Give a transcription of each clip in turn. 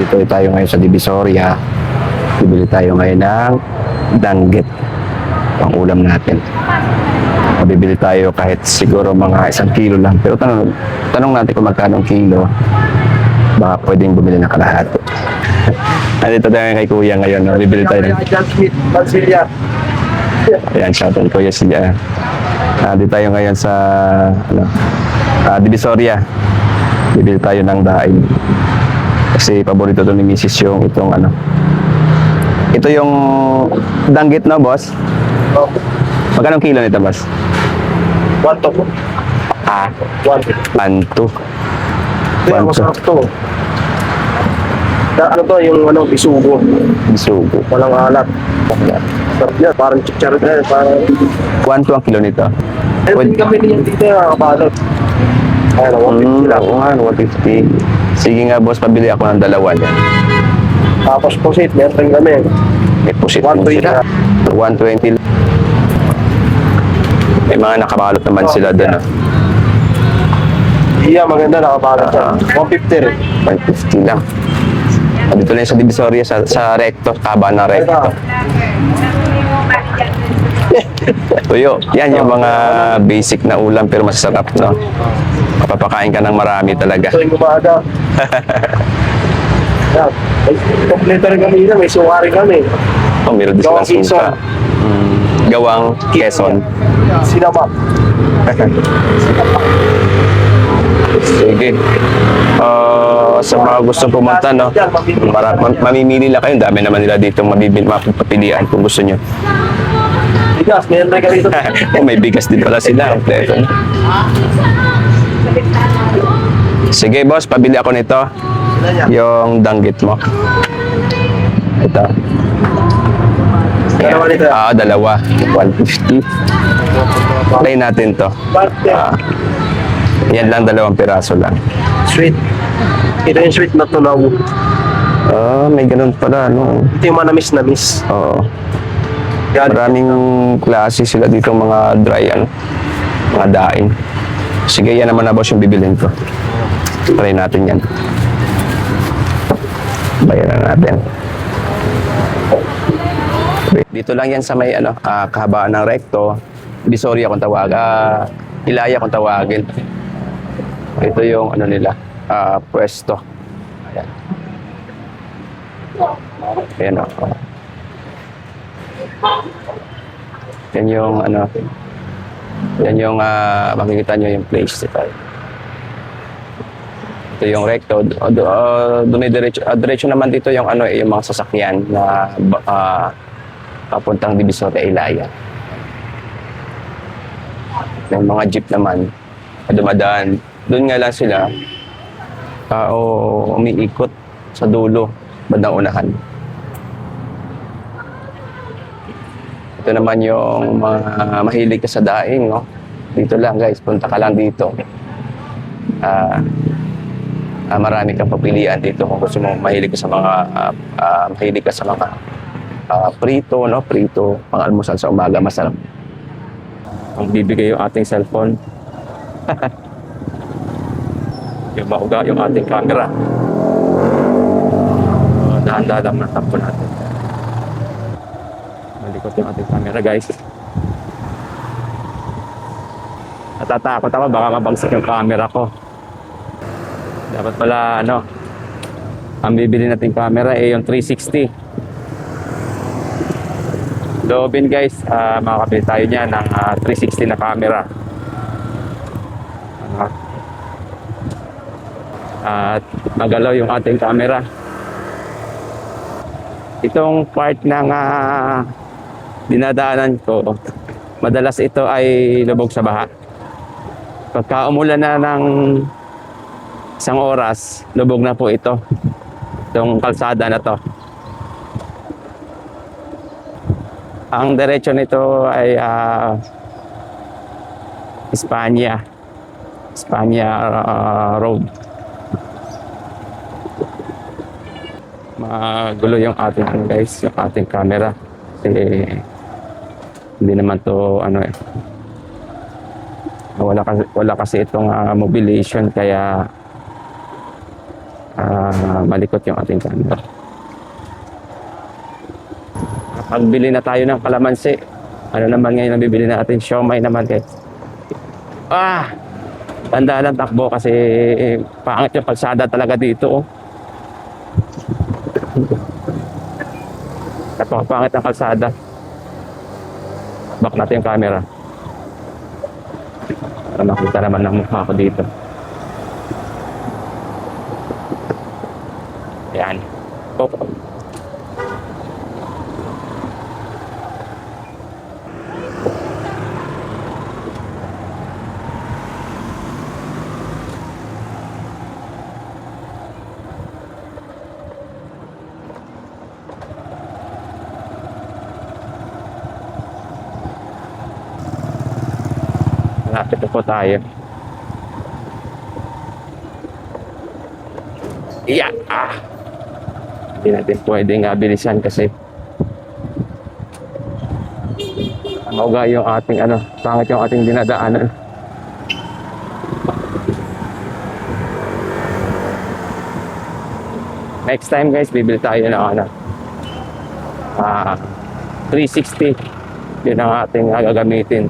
Dito tayo ngayon sa Divisoria. Bibili tayo ngayon ng danggit. Pang ulam natin. Bibili tayo kahit siguro mga 1 kilo lang. Pero tanong natin kung magkano ang kilo. Baka pwedeng bumili ng kalahati. Andito tayo kay Kuya ngayon. No? Bibili tayo ng... Ayan, shoutout Kuya siya. Dito tayo ngayon sa Divisoria. Bibili tayo ng daing. Kasi paborito to ni Mrs. yung itong Ito yung danggit na, boss. Magkano kilo nito, boss? 1 to. 1 to. Masarap to. Ano to, yung bisugo. Bisugo. Walang alat. Sarap yan, parang chicharon na yan. 1 to ang kilo nito. Hindi kami niyan dito yung nakabalot. Ayun, 150 lang. Oo nga, 150. Sige nga, boss, pabili ako ng dalawa yan. Tapos pusit, meron rin kami. May pusit mo 120 sila. 120. May mga nakabalot naman sila doon. Iya, maganda nakabalot yan. 150 rin. 150 lang. Dito lang sa Divisoria, sa Recto, kaba ng Recto. Tuyo, yan yung mga basic na ulam pero masasarap, no? Papapakain ka ng marami talaga. Ito yung umaga. Yan. May kompleto rin kami dito, may suka rin kami. Meron din silang Gawang suka. Gawang Quezon. Sinama. Sige. Sa mga gusto pumunta, no? Mamimili lang kayo. Dami naman nila dito mapapilian kung gusto nyo. Bigas, meron rin kami dito. May bigas din pala sila. Kompleto, no? Sige, boss. Pabili ako nito. Yung danggit mo. Ito. Dalawa nito. Dalawa. 150. Try natin to. Yan lang, 2 piraso lang. Sweet. Ito yung sweet na tunaw. May ganun pala, no? Ito yung manamis-namis. Oo. Maraming klase sila dito, mga dry, mga daing. Sige, yan naman na, boss, yung bibilin ko. Try natin yan. Bayaran natin. Dito lang yan sa may kahabaan ng Recto. Divisoria kung tawag. Ilaya kung tawagin. Ito yung nila, pwesto. Ayan. Ayan o. Yan yung yan yung makikita nyo yung place ito. Ito yung Recto. Diretso naman dito yung yung mga sasakyan na papuntang Divisoria, Ilaya. Yung mga jeep naman dumadaan. Doon nga lang sila umiikot sa dulo, bandang unahan. Ito naman yung mga mahilig ka sa daing, no? Dito lang, guys. Punta ka lang dito. Marami kang papilian dito kung gusto mo mahilig ka sa mga prito, no? Prito, pang-almusal sa umaga, masarap. Ang bibigay yung ating cellphone. Yung mauga yung ating camera. Dahan-dahan lang natakbo natin. Malikot yung ating camera, guys. Natatakot ako, baka mabagsak yung camera ko. Dapat pala, ang bibili nating camera yung 360. Loobin, guys, makakabili tayo niya ng 360 na camera. At magalaw yung ating camera. Itong part ng dinadaanan ko, madalas ito ay lubog sa baha. Pagka umulan na ng 1 oras, lubog na po ito. Itong kalsada na to. Ang diretso nito ay Espanya Road. Magulo yung ating guys, yung ating camera. Kasi hindi naman to wala kasi itong mobilization, kaya malikot yung ating camera. Pagbili na tayo ng kalamansi. Ano naman ngayon ang bibili natin? Siomay naman guys. Tanda lang takbo kasi pangit yung kalsada talaga dito. Napakapangit ang kalsada. Back natin yung camera. Para makita naman ng mukha ko dito. Ayan. Malapit na po tayo. Yeah. Hindi natin pwedeng bilisan kasi mauga yung ating pangit yung ating dinadaanan. Next time guys, bibili tayo ng 360. Yun ang ating gagamitin.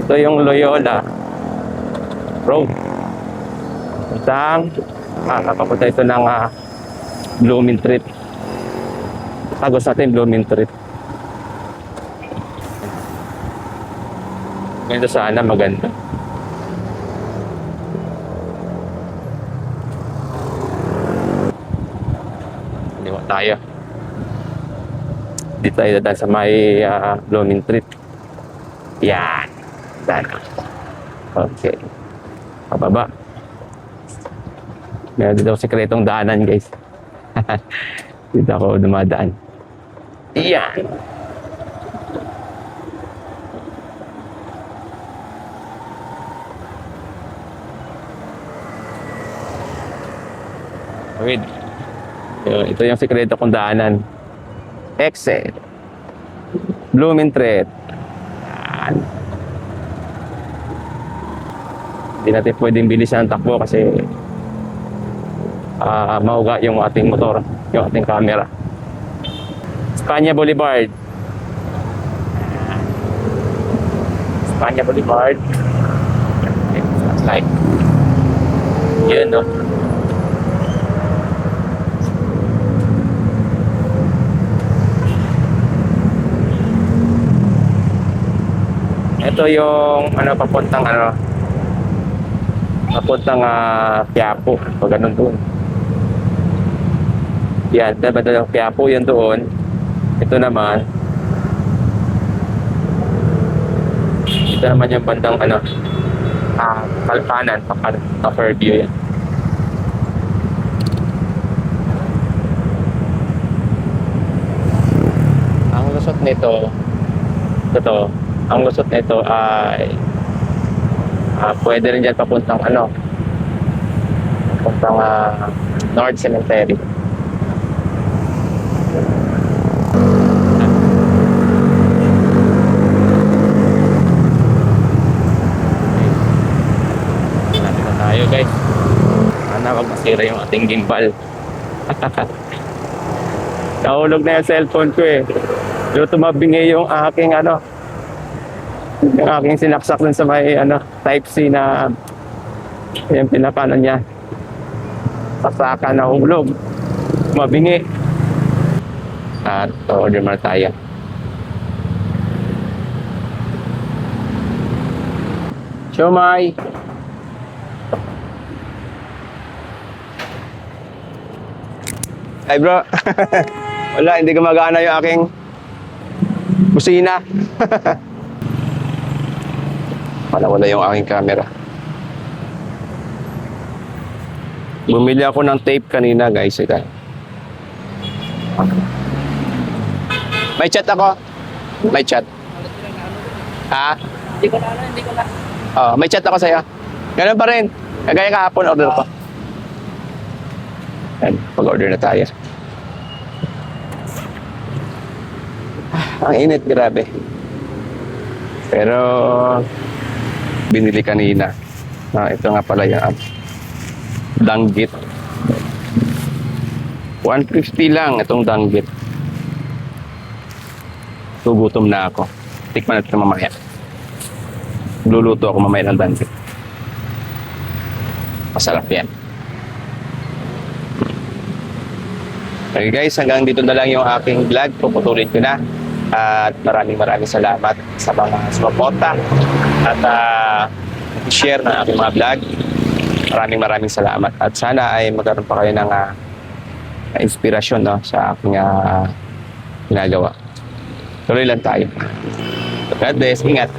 Ito yung Loyola Road. Papunta ito ng Blooming Trip. Tagos natin Blooming Trip. Ganito sana maganda. Liwa tayo. Dito tayo dadaan sa may Blooming Trip. Yan. Okay. Pababa. Meron dito sikretong daanan guys. Dito ako dumadaan. Yan. Wait. Ito yung sikreto kong daanan. Exit. Blooming Trip. Yan. Hindi natin pwedeng bilisan ang takbo kasi mauga yung ating motor, yung ating camera. Espanya Boulevard. Espanya Boulevard. Like yun, no? Ito yung papuntang Quiapo, pag ganun doon. Yan, dapat yung Quiapo yun doon. Ito naman yung bandang Kalpanan, pa Fairview yan. Ang lusot nito ay pwede rin dyan papuntang North Cemetery. Malapit na tayo guys. Sana wag masira yung ating gimbal. Nahulog na yung cellphone ko eh. Pero tumabingi yung aking yung aking sinaksak dun sa may Type-C na yung pinakano niya. Saksakan na hulog. Mabingi. At order muna tayo. Siomay. Ay bro. Wala, hindi gumagana yung aking busina. Wala yung aking camera. Bumili ako ng tape kanina guys. Ito. May chat ako. May chat. Ha? Hindi ko na. May chat ako sa'yo. Ganun pa rin. Kagaya kahapon order ko. Ayan, pag-order na tayo. Ang init, grabe. Pero binili kanina. Ito nga pala yan. Danggit. 150 lang itong danggit. Gugutom na ako. Tikman natin mamaya. Luluto ako mamaya ng danggit. Masarap yan. Okay guys, hanggang dito na lang yung aking vlog. Puputulin ko na. At maraming salamat sa mga sumuporta at share ng aking mga vlog. Maraming salamat. At sana ay magkaroon pa kayo ng inspirasyon, no, sa aking ginagawa. Tuloy lang tayo. God bless. Ingat.